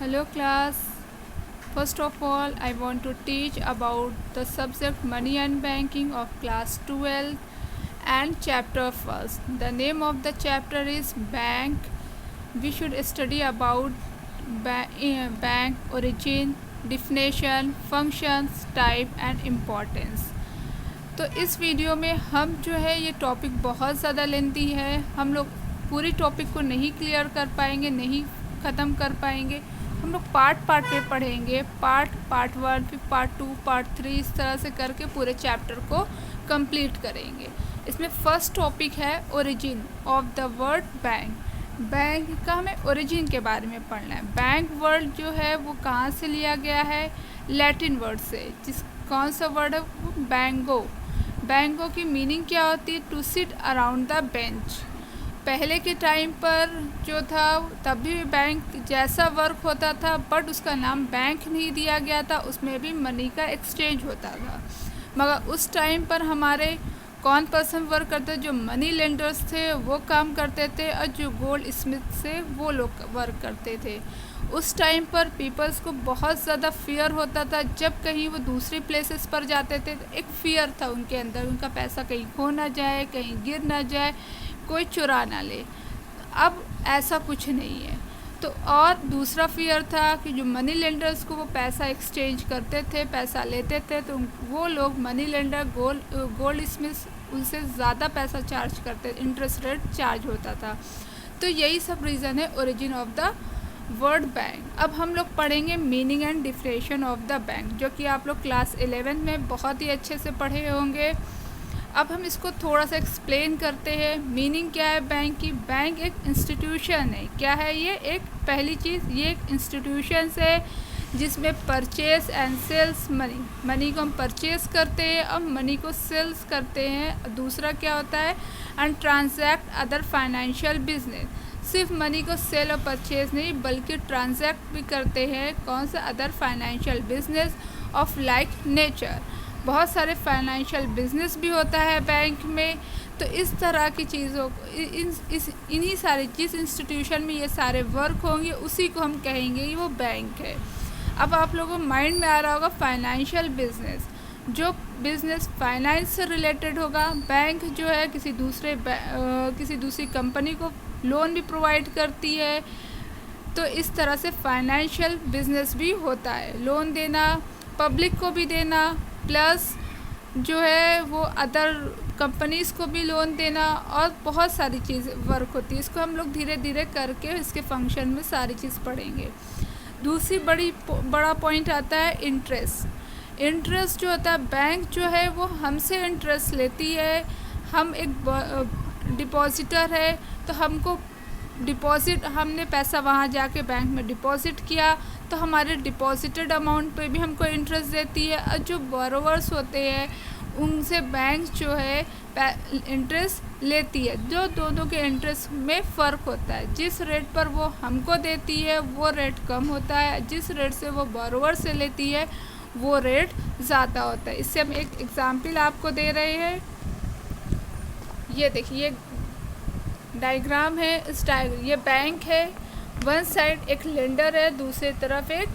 Hello class. First of all, I want to teach about the subject Money and Banking of class 12 and chapter first. The name of the chapter is Bank. We should study about bank origin, definition, functions, type and importance. तो इस video में हम जो है ये topic बहुत ज़्यादा lengthy है, हम लोग पूरी टॉपिक को नहीं क्लियर कर पाएंगे, नहीं ख़त्म कर पाएंगे। हम लोग पार्ट में पढ़ेंगे, पार्ट 1 फिर पार्ट 2 पार्ट 3 इस तरह से करके पूरे चैप्टर को कंप्लीट करेंगे। इसमें फर्स्ट टॉपिक है origin of the word bank. Bank का हमें ओरिजिन के बारे में पढ़ना है। बैंक वर्ड जो है वो कहाँ से लिया गया है? लैटिन वर्ड से। कौन सा वर्ड है वो? बैंगो। बैंगो की मीनिंग क्या होती है? To sit around the bench. पहले के टाइम पर जो था तब भी बैंक जैसा वर्क होता था, बट उसका नाम बैंक नहीं दिया गया था, उसमें भी मनी का एक्सचेंज होता था। मगर उस टाइम पर हमारे कौन पर्सन वर्क करते? जो मनी लेंडर्स थे वो काम करते थे, और जो गोल्ड स्मिथ से वो लोग वर्क करते थे। उस टाइम पर पीपल्स को बहुत ज़्यादा फियर होता था। जब कहीं वो दूसरी प्लेसेस पर जाते थे तो एक फियर था उनके अंदर, उनका पैसा कहीं खो ना जाए, कहीं गिर ना जाए, कोई चुरा ना ले। अब ऐसा कुछ नहीं है। तो और दूसरा फियर था कि जो मनी लेंडर्स को वो पैसा एक्सचेंज करते थे, पैसा लेते थे, तो वो लोग मनी लेंडर गोल्ड स्मिथ उनसे ज़्यादा पैसा चार्ज करते, इंटरेस्ट रेट चार्ज होता था। तो यही सब रीज़न है origin of the word bank. अब हम लोग पढ़ेंगे meaning and definition of the bank, जो कि आप लोग क्लास 11 में बहुत ही अच्छे से पढ़े होंगे। अब हम इसको थोड़ा सा एक्सप्लेन करते हैं। मीनिंग क्या है बैंक की? बैंक एक इंस्टीट्यूशन है। क्या है ये? एक पहली चीज़, ये एक इंस्टीट्यूशन है जिसमें परचेस एंड सेल्स मनी को हम परचेस करते हैं और मनी को सेल्स करते हैं। दूसरा क्या होता है? And transact other financial business. सिर्फ मनी को सेल और परचेज नहीं बल्कि ट्रांजैक्ट भी करते हैं। कौन सा? Other financial business of like nature. बहुत सारे फाइनेंशियल बिजनेस भी होता है बैंक में। तो इस तरह की चीज़ों इन्हीं सारे जिस इंस्टीट्यूशन में ये सारे वर्क होंगे उसी को हम कहेंगे कि वो बैंक है। अब आप लोगों को माइंड में आ रहा होगा फाइनेंशियल बिजनेस, जो बिजनेस फाइनेंस से रिलेटेड होगा। बैंक जो है किसी दूसरी कंपनी को लोन भी प्रोवाइड करती है। तो इस तरह से फाइनेंशियल बिजनेस भी होता है, लोन देना, पब्लिक को भी देना, प्लस जो है वो अदर कंपनीज़ को भी लोन देना, और बहुत सारी चीज़ वर्क होती है। इसको हम लोग धीरे धीरे करके इसके फंक्शन में सारी चीज़ पढ़ेंगे। दूसरी बड़ा पॉइंट आता है इंटरेस्ट। इंटरेस्ट जो होता है, बैंक जो है वो हमसे इंटरेस्ट लेती है। हम एक डिपॉजिटर है तो हमको डिपॉजिट, हमने पैसा वहाँ जाके बैंक में डिपॉजिट किया तो हमारे डिपॉजिटेड अमाउंट पे भी हमको इंटरेस्ट देती है। और जो बोरोवर्स होते हैं उनसे बैंक जो है इंटरेस्ट लेती है। जो दोनों के इंटरेस्ट में फ़र्क होता है। जिस रेट पर वो हमको देती है वो रेट कम होता है, जिस रेट से वो बोरोवर से लेती है वो रेट ज़्यादा होता है। इससे हम एक एग्ज़ाम्पल आपको दे रहे हैं। ये देखिए डायग्राम है। ये बैंक है, वन साइड एक लेंडर है, दूसरी तरफ एक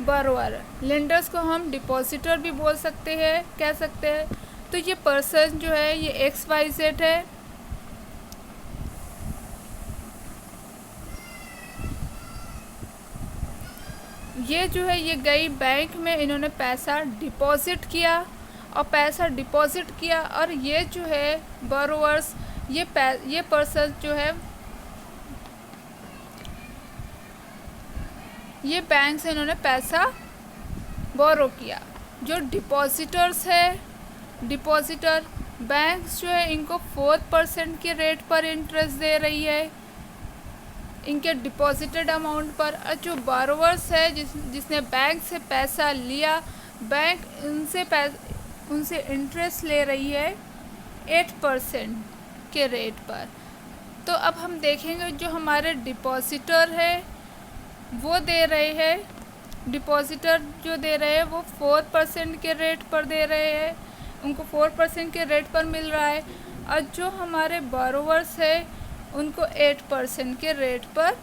बोरोवर है। लेंडर्स को हम डिपॉजिटर भी बोल सकते हैं, कह सकते हैं। तो ये पर्सन जो है ये XYZ है। ये जो है ये गई बैंक में, इन्होंने पैसा डिपॉजिट किया और ये जो है बोरोवर्स, ये पर्सन जो है ये बैंक से इन्होंने पैसा बोरो किया। जो डिपॉजिटर्स है, डिपॉजिटर बैंक्स जो है इनको 4% के रेट पर इंटरेस्ट दे रही है इनके डिपॉजिटेड अमाउंट पर। और जो बोरोवर्स है जिसने बैंक से पैसा लिया, बैंक उनसे इंटरेस्ट ले रही है 8% के रेट पर। तो अब हम देखेंगे जो हमारे डिपॉजिटर है वो दे रहे हैं, डिपॉजिटर जो दे रहे हैं वो 4% के रेट पर दे रहे हैं, उनको 4% के रेट पर मिल रहा है। और जो हमारे बोरोवर्स है उनको 8% के रेट पर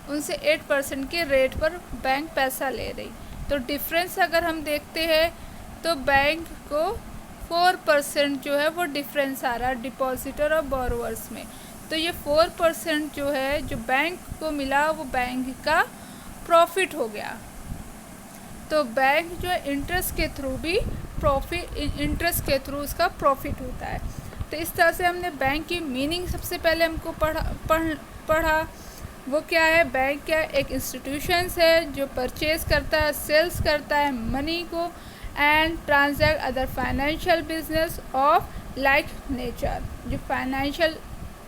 उनसे 8% के रेट पर बैंक पैसा ले रही। तो डिफरेंस अगर हम देखते हैं तो बैंक को 4% जो है वो डिफरेंस आ रहा है डिपॉजिटर और बोरोवर्स में। तो ये 4% जो है जो बैंक को मिला वो बैंक का प्रॉफिट हो गया। तो बैंक जो है इंटरेस्ट के थ्रू भी इंटरेस्ट के थ्रू उसका प्रॉफिट होता है। तो इस तरह से हमने बैंक की मीनिंग सबसे पहले हमको पढ़ा। वो क्या है, बैंक क्या है, एक इंस्टीट्यूशंस है जो परचेज करता है, सेल्स करता है मनी को and transact other financial business of like nature. जो फाइनेंशियल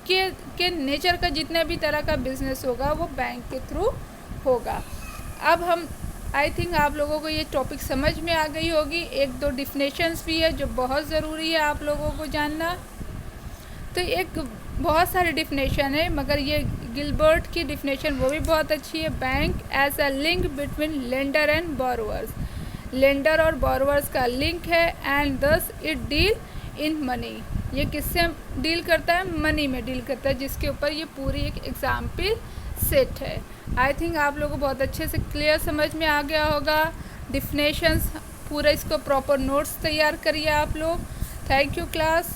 के नेचर का जितने भी तरह का बिजनेस होगा वो बैंक के थ्रू होगा। अब हम आई थिंक आप लोगों को ये टॉपिक समझ में आ गई होगी। एक दो डिफिनेशंस भी है जो बहुत ज़रूरी है आप लोगों को जानना। तो एक बहुत सारी डिफिनेशन है मगर ये गिलबर्ट की डिफिनेशन वो भी बहुत अच्छी है। Bank as a link between lender and borrowers, lender और बोरोवर्स का लिंक है and thus it deal in money. ये किससे डील करता है, मनी में डील करता है, जिसके ऊपर ये पूरी एक एग्जाम्पल सेट है। आई थिंक आप लोगों को बहुत अच्छे से क्लियर समझ में आ गया होगा डिफिनेशंस। पूरा इसको प्रॉपर नोट्स तैयार करिए आप लोग। Thank you class.